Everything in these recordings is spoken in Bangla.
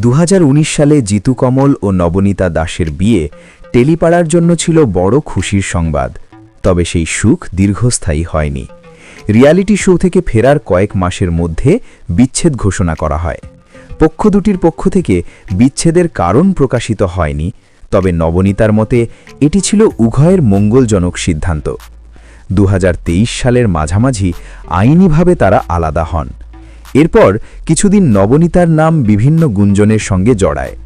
2019 সালে জিতু কমল ও নবনীতা দাসের বিয়ে টেলিপাড়ার জন্য ছিল বড় খুশির সংবাদ। তবে সেই সুখ দীর্ঘস্থায়ী হয়নি। রিয়ালিটি শো থেকে ফেরার কয়েক মাসের মধ্যে বিচ্ছেদ ঘোষণা করা হয়। পক্ষ দুটির পক্ষ থেকে বিচ্ছেদের কারণ প্রকাশিত হয়নি, তবে নবনীতার মতে এটি ছিল উভয়ের মঙ্গলজনক সিদ্ধান্ত। 2023 সালের মাঝামাঝি আইনিভাবে তারা আলাদা হন। এরপর কিছুদিন নবনীতার নাম বিভিন্ন গুঞ্জনের সঙ্গে জড়ায়।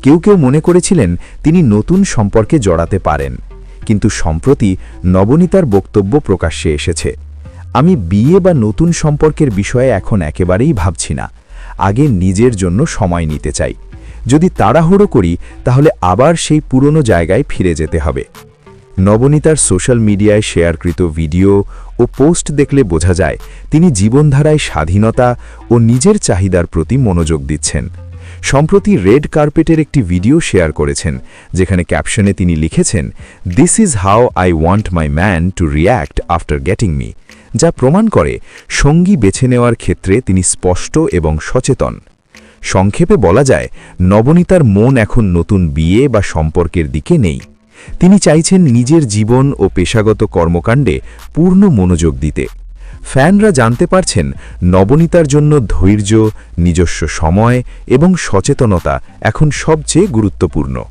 কেউ কেউ মনে করেছিলেন তিনি নতুন সম্পর্কে জড়াতে পারেন, কিন্তু সম্প্রতি নবনীতার বক্তব্য প্রকাশ্যে এসেছে। আমি বিয়ে বা নতুন সম্পর্কের বিষয়ে এখন একেবারেই ভাবছি না। আগে নিজের জন্য সময় নিতে চাই। যদি তাড়াহুড়ো করি তাহলে আবার সেই পুরনো জায়গায় ফিরে যেতে হবে। নবনীতার সোশ্যাল মিডিয়ায় শেয়ারকৃত ভিডিও ও পোস্ট দেখলে বোঝা যায় তিনি জীবনধারায় স্বাধীনতা ও নিজের চাহিদার প্রতি মনোযোগ দিচ্ছেন। সম্প্রতি রেড কার্পেটের একটি ভিডিও শেয়ার করেছেন, যেখানে ক্যাপশনে তিনি লিখেছেন, "this is how I want my man to react after getting me", যা প্রমাণ করে সঙ্গী বেছে নেওয়ার ক্ষেত্রে তিনি স্পষ্ট এবং সচেতন। সংক্ষেপে বলা যায়, নবনীতার মন এখন নতুন বিয়ে বা সম্পর্কের দিকে নেই। তিনি চাইছেন নিজের জীবন ও পেশাগত কর্মকাণ্ডে পূর্ণ মনোযোগ দিতে। ফ্যানরা জানতে পারছেন নবনীতার জন্য ধৈর্য, নিজস্ব সময় এবং সচেতনতা এখন সবচেয়ে গুরুত্বপূর্ণ।